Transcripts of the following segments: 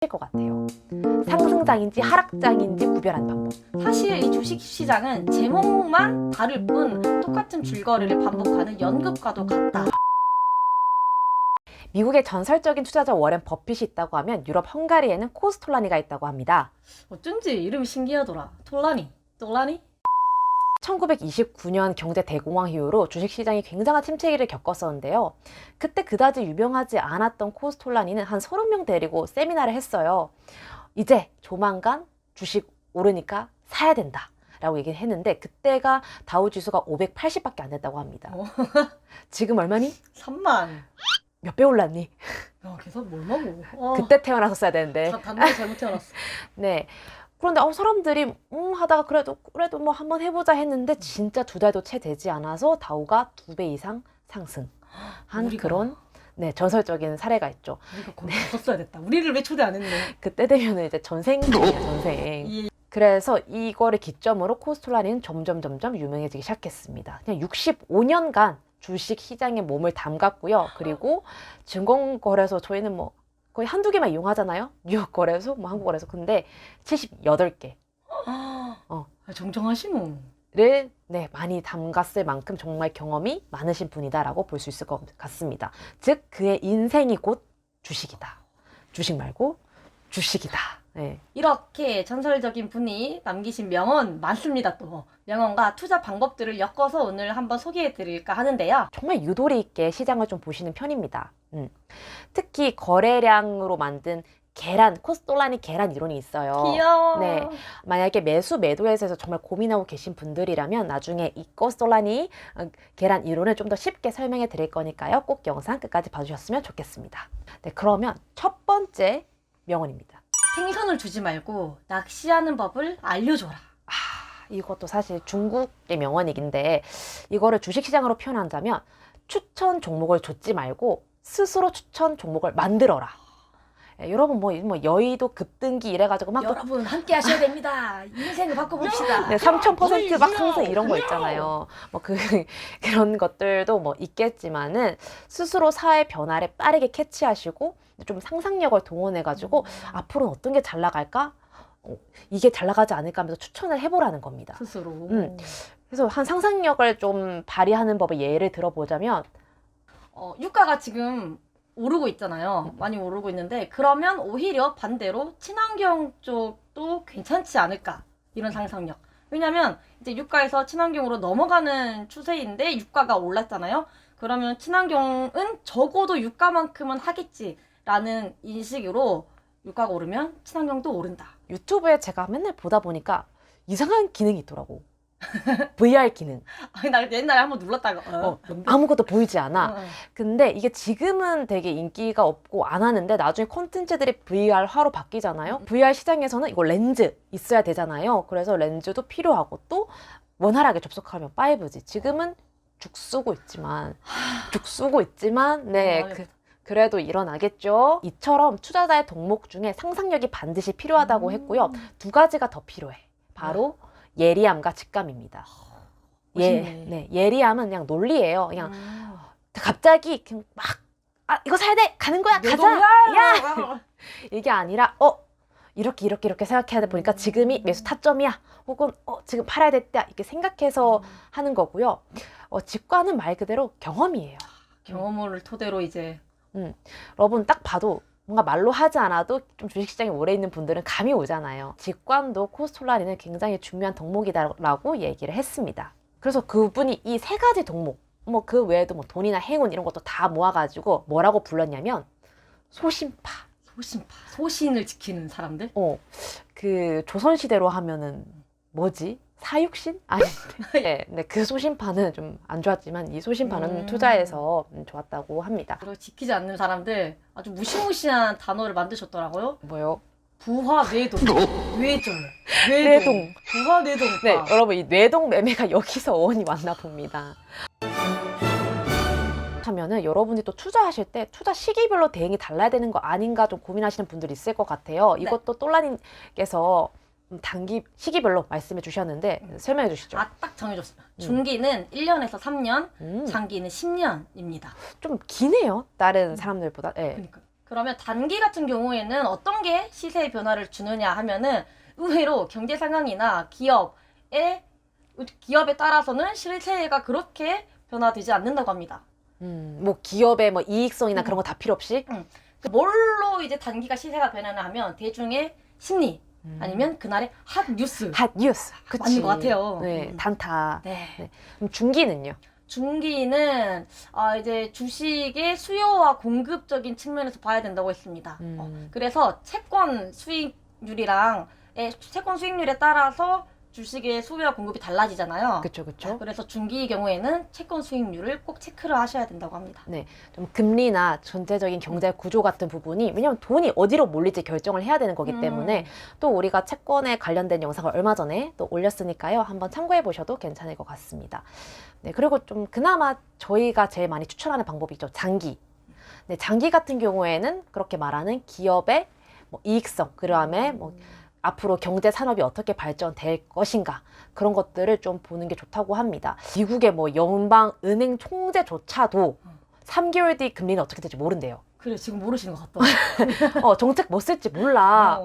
것 같아요. 상승장인지 하락장인지 구별하는 방법. 사실 이 주식시장은 제목만 다를 뿐 똑같은 줄거리를 반복하는 연극과도 같다. 미국의 전설적인 투자자 워렌 버핏이 있다고 하면 유럽 헝가리에는 코스톨라니가 있다고 합니다. 어쩐지 이름이 신기하더라. 톨라니? 1929년 경제 대공황 이후로 주식시장이 굉장한 침체기를 겪었었는데요. 그때 그다지 유명하지 않았던 코스톨라니는 한 30명 데리고 세미나를 했어요. 이제 조만간 주식 오르니까 사야 된다 라고 얘기를 했는데 그때가 다우지수가 580밖에 안 됐다고 합니다. 지금 얼마니? 3만. 몇 배 올랐니? 야, 계속 뭘 먹어. 그때 태어났었어야 되는데. 단단히 잘못 태어났어. 네. 그런데 사람들이 하다가 그래도 뭐 한번 해보자 했는데 진짜 2달도 채 되지 않아서 다우가 2배 이상 상승한 그런 전설적인 사례가 있죠. 우리가 거기 갔었어야 됐다. 우리를 왜 초대 안 했네. 그때 되면 이제 전생이에요, 전생. 그래서 이거를 기점으로 코스톨라니는 점점 유명해지기 시작했습니다. 그냥 65년간 주식 시장에 몸을 담갔고요. 그리고 증권거래소 저희는 뭐 거의 한두 개만 이용하잖아요. 뉴욕 거래소, 뭐 한국 거래소. 근데 78개. 정정하시노. 를 많이 담갔을 만큼 정말 경험이 많으신 분이다라고 볼 수 있을 것 같습니다. 즉 그의 인생이 곧 주식이다. 주식 말고 주식이다. 네. 이렇게 전설적인 분이 남기신 명언 많습니다. 또 명언과 투자 방법들을 엮어서 오늘 한번 소개해 드릴까 하는데요. 정말 유도리 있게 시장을 좀 보시는 편입니다. 특히 거래량으로 만든 코스톨라니 계란 이론이 있어요. 귀여워. 네, 만약에 매도에서 정말 고민하고 계신 분들이라면 나중에 이 코스톨라니 계란 이론을 좀 더 쉽게 설명해 드릴 거니까요. 꼭 영상 끝까지 봐주셨으면 좋겠습니다. 네, 그러면 첫 번째 명언입니다. 텐션을 주지 말고 낚시하는 법을 알려줘라. 이것도 사실 중국의 명언이긴데 이거를 주식시장으로 표현한다면 추천 종목을 줬지 말고 스스로 추천 종목을 만들어라. 여러분 뭐 여의도 급등기 이래가지고 막 여러분 함께 하셔야 됩니다. 인생을 바꿔봅시다. 3000% 막 상승 이런 거 있잖아요. 뭐 그런 것들도 뭐 있겠지만은 스스로 사회 변화를 빠르게 캐치하시고 좀 상상력을 동원해가지고 앞으로는 어떤 게 잘 나갈까? 이게 잘 나가지 않을까 하면서 추천을 해보라는 겁니다. 스스로. 그래서 한 상상력을 좀 발휘하는 법의 예를 들어보자면 유가가 지금 오르고 있잖아요. 많이 오르고 있는데 그러면 오히려 반대로 친환경 쪽도 괜찮지 않을까 이런 상상력. 왜냐면 이제 유가에서 친환경으로 넘어가는 추세인데 유가가 올랐잖아요. 그러면 친환경은 적어도 유가만큼은 하겠지라는 인식으로 유가가 오르면 친환경도 오른다. 유튜브에 제가 맨날 보다 보니까 이상한 기능이 있더라고. VR 기능. 나 옛날에 한번 눌렀다가 아무것도 보이지 않아. 근데 이게 지금은 되게 인기가 없고 안 하는데 나중에 콘텐츠들이 VR화로 바뀌잖아요. VR 시장에서는 이거 렌즈 있어야 되잖아요. 그래서 렌즈도 필요하고 또 원활하게 접속하면 5G. 지금은 죽 쓰고 있지만 그래도 일어나겠죠. 이처럼 투자자의 동목 중에 상상력이 반드시 필요하다고 했고요. 2가지가 더 필요해. 바로 예리함과 직감입니다. 예리함은 그냥 논리예요. 그냥 갑자기 그냥 막 이거 사야 돼! 가는 거야! 가자! 야! 이게 아니라 이렇게 생각해야 돼 보니까 지금이 매수 타점이야. 혹은 지금 팔아야 됐다. 이렇게 생각해서 하는 거고요. 직관은 말 그대로 경험이에요. 경험을 토대로 이제 여러분 딱 봐도 뭔가 말로 하지 않아도 좀 주식시장에 오래 있는 분들은 감이 오잖아요. 직관도 코스톨라니는 굉장히 중요한 덕목이다라고 얘기를 했습니다. 그래서 그분이 이 3가지 덕목, 뭐 그 외에도 뭐 돈이나 행운 이런 것도 다 모아가지고 뭐라고 불렀냐면 소신파. 소신을 지키는 사람들? 그 조선시대로 하면은 뭐지? 사육신? 아닌데. 네, 그 소신파는 좀 안 좋았지만 이 소신파는 투자에서 좋았다고 합니다. 그리고 지키지 않는 사람들 아주 무시무시한 단어를 만드셨더라고요. 뭐요? 부화뇌동. 뇌동. 부화뇌동파. 네, 여러분 이 뇌동 매매가 여기서 어원이 왔나 봅니다. 하면은 여러분이 또 투자하실 때 투자 시기별로 대응이 달라야 되는 거 아닌가 좀 고민하시는 분들이 있을 것 같아요. 이것도 똘라님께서 단기 시기별로 말씀해 주셨는데 설명해 주시죠. 딱 정해줬습니다. 중기는 1년에서 3년, 장기는 10년입니다. 좀 기네요. 다른 사람들보다. 네. 그러니까 그러면 단기 같은 경우에는 어떤 게 시세의 변화를 주느냐 하면은 의외로 경제 상황이나 기업에 따라서는 시세가 그렇게 변화되지 않는다고 합니다. 뭐 기업의 뭐 이익성이나 그런 거 다 필요 없이? 뭘로 이제 단기가 시세가 변하냐 하면 대중의 심리 아니면 그날의 핫 뉴스 핫 뉴스. 그치. 맞는 것 같아요. 네, 단타. 네. 네. 그럼 중기는요? 중기는 이제 주식의 수요와 공급적인 측면에서 봐야 된다고 했습니다. 그래서 채권 수익률에 따라서 주식의 수요와 공급이 달라지잖아요. 그쵸, 그쵸. 그래서 중기의 경우에는 채권 수익률을 꼭 체크를 하셔야 된다고 합니다. 네, 좀 금리나 전체적인 경제 구조 같은 부분이 왜냐면 돈이 어디로 몰릴지 결정을 해야 되는 거기 때문에 또 우리가 채권에 관련된 영상을 얼마 전에 또 올렸으니까요. 한번 참고해 보셔도 괜찮을 것 같습니다. 네, 그리고 좀 그나마 저희가 제일 많이 추천하는 방법이죠. 장기. 네, 장기 같은 경우에는 그렇게 말하는 기업의 뭐 이익성, 그다음에 뭐 앞으로 경제 산업이 어떻게 발전될 것인가 그런 것들을 좀 보는 게 좋다고 합니다. 미국의 뭐 연방 은행 총재조차도 3개월 뒤 금리는 어떻게 될지 모른대요. 그래, 지금 모르시는 것 같다. 정책 뭐 쓸지 몰라.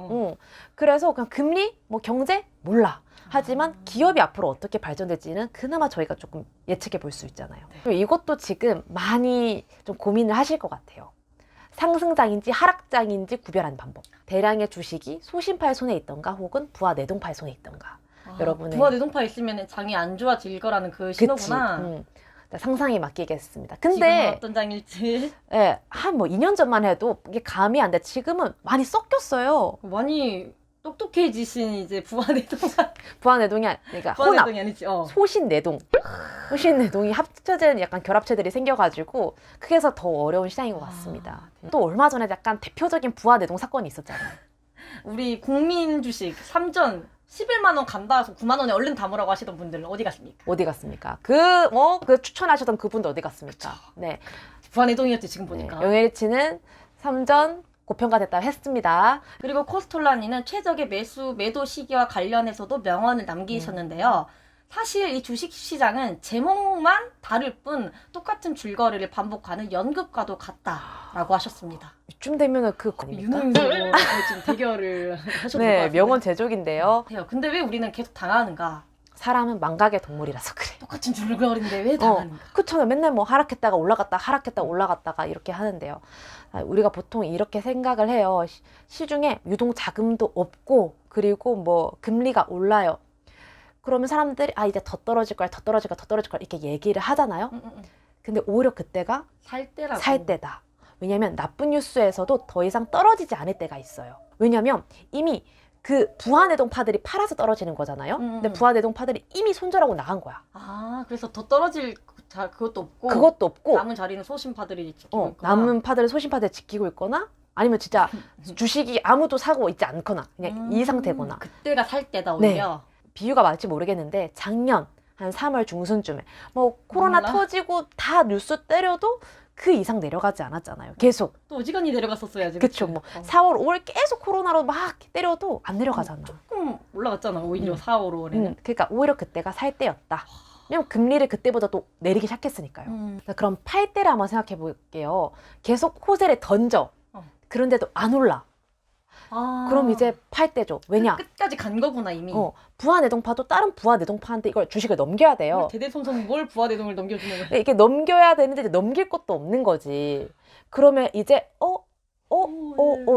그래서 그냥 금리, 뭐 경제 몰라. 하지만 기업이 앞으로 어떻게 발전될지는 그나마 저희가 조금 예측해 볼 수 있잖아요. 네. 이것도 지금 많이 좀 고민을 하실 것 같아요. 상승장인지 하락장인지 구별하는 방법. 대량의 주식이 소신파의 손에 있던가 혹은 부하 내동파의 손에 있던가. 여러분의 부하 내동파 있으면 장이 안 좋아질 거라는 그 신호구나. 상상이 맡기겠습니다. 지금은 근데 어떤 장일지. 예, 한 뭐 2년 전만 해도 이게 감이 안 돼. 지금은 많이 섞였어요. 많이 똑똑해지신 이제 부하 내동파. 부하 내동이 그러니까 부하 혼합. 내동이 아니지. 소신 내동. 소신 내동이 합쳐진 약간 결합체들이 생겨가지고 그게 해서 더 어려운 시장인 것 같습니다. 또 얼마 전에 약간 대표적인 부하 내동 사건이 있었잖아요. 우리 국민 주식 3전 11만 원 간다 해서 9만 원에 얼른 담으라고 하시던 분들 어디 갔습니까? 어디 갔습니까? 그 추천하셨던 그분도 어디 갔습니까? 네. 부하 내동이었지 지금 보니까. 영일치는 3전 고평가됐다고 했습니다. 그리고 코스톨라니는 최적의 매도 시기와 관련해서도 명언을 남기셨는데요. 사실 이 주식시장은 제목만 다를 뿐 똑같은 줄거리를 반복하는 연극과도 같다라고 하셨습니다. 이쯤 되면은 윤호윤으로 지금 대결을 하셨는 것 네, 같은데. 명언 제조기인데요. 근데 왜 우리는 계속 당하는가? 사람은 망각의 동물이라서 그래. 똑같은 줄거리인데 왜 당하는가? 그렇잖아요. 맨날 뭐 하락했다가 올라갔다가 이렇게 하는데요. 우리가 보통 이렇게 생각을 해요. 시중에 유동 자금도 없고 그리고 뭐 금리가 올라요. 그러면 사람들이 이제 더 떨어질 거야 이렇게 얘기를 하잖아요. 근데 오히려 그때가 살 때라고. 살 때다. 왜냐면 나쁜 뉴스에서도 더 이상 떨어지지 않을 때가 있어요. 왜냐면 이미 그 부하내동파들이 팔아서 떨어지는 거잖아요. 근데 부하내동파들이 이미 손절하고 나간 거야. 그래서 더 떨어질 그것도 없고 남은 자리는 소신파들이 지키고 있거나. 남은 파들은 소신파들 지키고 있거나 아니면 진짜 주식이 아무도 사고 있지 않거나 그냥 이 상태거나. 그때가 살 때다 오히려. 네. 비유가 맞을지 모르겠는데 작년 한 3월 중순쯤에 뭐 코로나 터지고 다 뉴스 때려도 그 이상 내려가지 않았잖아요. 계속. 또 어지간히 내려갔었어야지. 그쵸. 뭐 4월, 5월 계속 코로나로 막 때려도 안 내려가잖아. 조금 올라갔잖아. 오히려 4월, 5월에는. 그러니까 오히려 그때가 살 때였다. 왜냐면 금리를 그때보다 또 내리기 시작했으니까요. 그럼 팔 때를 한번 생각해 볼게요. 계속 호재를 던져. 그런데도 안 올라. 그럼 이제 팔 때죠. 왜냐? 끝까지 간 거구나 이미. 부하내동파도 다른 부하내동파한테 이걸 주식을 넘겨야 돼요. 대대손손 뭘 부하내동을 넘겨주는 거야. 이게 넘겨야 되는데 이제 넘길 것도 없는 거지. 그러면 이제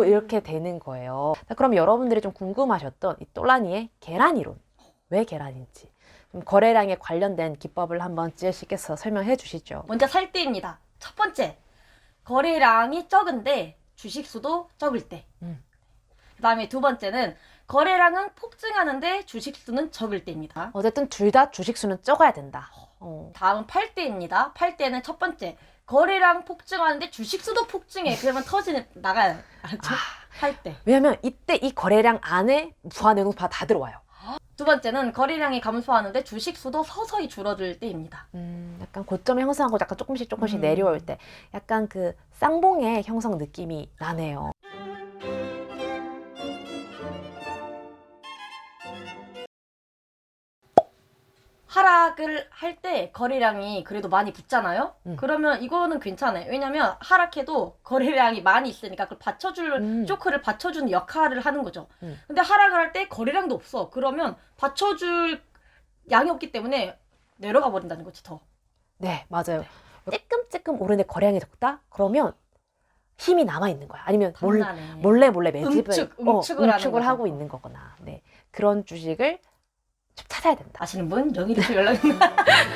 이렇게 되는 거예요. 그럼 여러분들이 좀 궁금하셨던 이 똘라니의 계란이론. 왜 계란인지. 좀 거래량에 관련된 기법을 한번 지혜 씨께서 설명해 주시죠. 먼저 살 때입니다. 첫 번째, 거래량이 적은데 주식수도 적을 때. 그 다음에 두 번째는 거래량은 폭증하는데 주식수는 적을 때입니다. 어쨌든 둘 다 주식수는 적어야 된다. 다음 팔 때입니다. 팔 때는 첫 번째, 거래량 폭증하는데 주식수도 폭증해. 그러면 나가요. 알았죠? 팔 때. 왜냐면 이때 이 거래량 안에 부하내동파 다 들어와요. 두 번째는 거래량이 감소하는데 주식수도 서서히 줄어들 때입니다. 약간 고점이 형성하고 약간 조금씩 내려올 때 약간 그 쌍봉의 형성 느낌이 나네요. 하락을 할 때 거래량이 그래도 많이 붙잖아요. 그러면 이거는 괜찮아요. 왜냐면 하락해도 거래량이 많이 있으니까 그걸 받쳐줄 쇼크를 받쳐주는 역할을 하는 거죠. 근데 하락을 할 때 거래량도 없어. 그러면 받쳐줄 양이 없기 때문에 내려가 버린다는 거지 더. 네, 맞아요. 찔끔찔끔 오르는데 거래량이 적다? 그러면 힘이 남아있는 거야. 아니면 단단해. 몰래 매집을 응축을 하고 하는 거죠. 있는 거거나. 네, 그런 주식을 좀 찾아야 된다. 아시는 분 영일이시 연락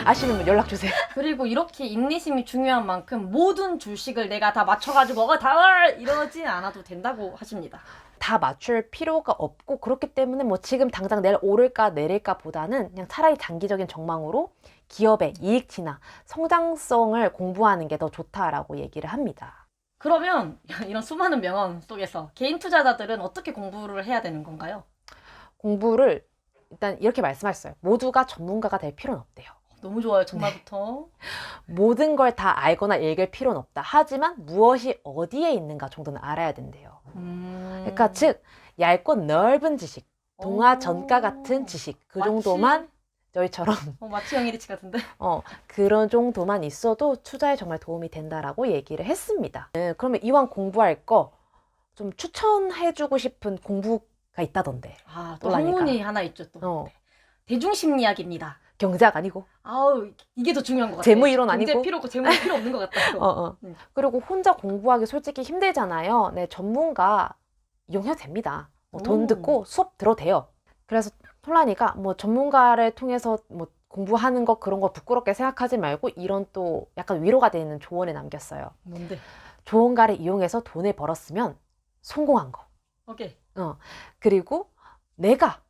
아시는 분 연락 주세요. 그리고 이렇게 인내심이 중요한 만큼 모든 주식을 내가 다 맞춰가지고 다 이러지 않아도 된다고 하십니다. 다 맞출 필요가 없고 그렇기 때문에 뭐 지금 당장 내일 오를까 내릴까 보다는 그냥 차라리 장기적인 전망으로 기업의 이익치나 성장성을 공부하는 게 더 좋다라고 얘기를 합니다. 그러면 이런 수많은 명언 속에서 개인 투자자들은 어떻게 공부를 해야 되는 건가요? 공부를 일단 이렇게 말씀하셨어요. 모두가 전문가가 될 필요는 없대요. 너무 좋아요, 정말부터. 모든 걸 다 알거나 읽을 필요는 없다. 하지만 무엇이 어디에 있는가 정도는 알아야 된대요. 그러니까 즉 얇고 넓은 지식, 동화 전가 같은 지식 그 마치- 정도만 저희처럼 마치 영일이치 같은데. 그런 정도만 있어도 투자에 정말 도움이 된다라고 얘기를 했습니다. 그러면 이왕 공부할 거 좀 추천해주고 싶은 공부가 있다던데. 또 논란이가. 학문이 하나 있죠 또. 어, 대중심리학입니다. 경제학 아니고. 아우 이게 더 중요한 것 같아요. 재무이론 경제 아니고? 재무 필요 없는 것 같다. 그리고 혼자 공부하기 솔직히 힘들잖아요. 네, 전문가 이용해도 됩니다. 돈 오. 듣고 수업 들어도 돼요. 그래서 톨라니가 뭐 전문가를 통해서 뭐 공부하는 거 그런 거 부끄럽게 생각하지 말고 이런 또 약간 위로가 되는 조언을 남겼어요. 뭔데? 조언가를 이용해서 돈을 벌었으면 성공한 거. 오케이. 그리고 내가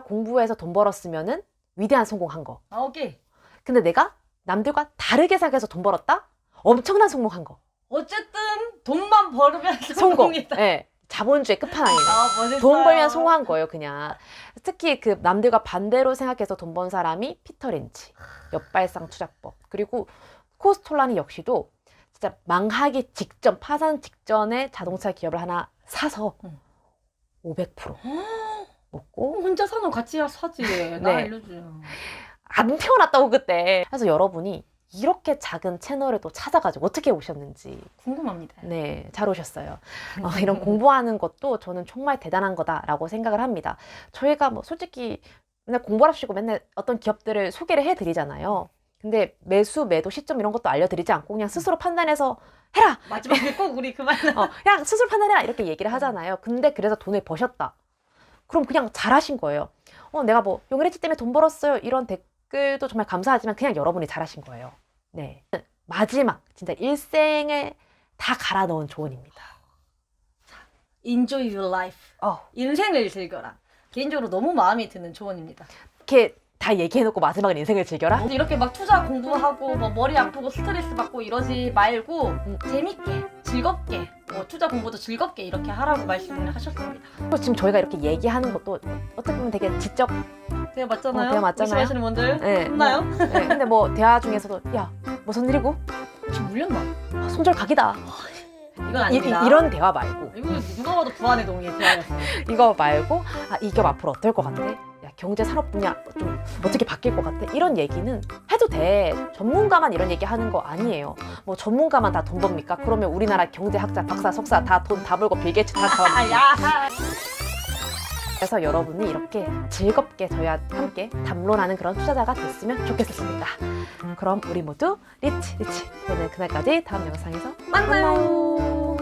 공부해서 돈 벌었으면은 위대한 성공한 거. 오케이. 근데 내가 남들과 다르게 생각해서 돈 벌었다? 엄청난 성공한 거. 어쨌든 돈만 벌으면 성공. 성공이다. 네, 자본주의 끝판왕이네. 멋있어요. 돈 벌면 성공한 거예요, 그냥. 특히 그 남들과 반대로 생각해서 돈 번 사람이 피터 린치, 역발상 투자법. 그리고 코스톨라니 역시도 진짜 망하기 직전, 파산 직전에 자동차 기업을 하나 사서 500% 먹고 혼자 사는 같이 사지. 나 네. 알려줘. 안 태어났다고 그때. 그래서 여러분이 이렇게 작은 채널을 또 찾아가지고 어떻게 오셨는지 궁금합니다. 네, 잘 오셨어요. 이런 공부하는 것도 저는 정말 대단한 거다라고 생각을 합니다. 저희가 뭐 솔직히 맨날 공부하시고 맨날 어떤 기업들을 소개를 해드리잖아요. 근데 매수, 매도 시점 이런 것도 알려드리지 않고 그냥 스스로 판단해서 해라! 마지막에 꼭 우리 그만. 그냥 스스로 판단해라! 이렇게 얘기를 하잖아요. 근데 그래서 돈을 버셨다. 그럼 그냥 잘하신 거예요. 내가 뭐 용일치 때문에 돈 벌었어요. 이런 댓글도 정말 감사하지만 그냥 여러분이 잘하신 거예요. 네. 마지막 진짜 일생을 다 갈아 넣은 조언입니다. Enjoy your life. 인생을 즐겨라. 개인적으로 너무 마음에 드는 조언입니다. 이렇게 다 얘기해놓고 마지막은 인생을 즐겨라? 이렇게 막 투자 공부하고 뭐 머리 아프고 스트레스 받고 이러지 말고 재밌게 즐겁게 투자 공부도 즐겁게 이렇게 하라고 말씀을 하셨습니다. 그리고 지금 저희가 이렇게 얘기하는 것도 어떻게 보면 되게 지적 대화 맞잖아요? 대화 맞잖아요. 말씀하시는 분들 네. 혼나요? 네, 근데 뭐 대화 중에서도 야 무슨 일이고? 지금 물렸나? 손절 각이다. 이건 아닙니다. 이런 대화 말고 이거 누가 봐도 부안의 동의 대화였어요. 이거 말고 이 기업 앞으로 어떨 것 같아? 야 경제 산업 분야 좀 어떻게 바뀔 것 같아? 이런 얘기는 해도 돼. 전문가만 이런 얘기 하는 거 아니에요. 뭐 전문가만 다 돈 법니까? 그러면 우리나라 경제학자, 박사, 석사 다 돈 다 벌고 빌 게이츠 다 가. 야. 그래서 여러분이 이렇게 즐겁게 저희와 함께 담론하는 그런 투자자가 됐으면 좋겠습니다. 그럼 우리 모두 리치 오늘 그날까지 다음 영상에서 만나요.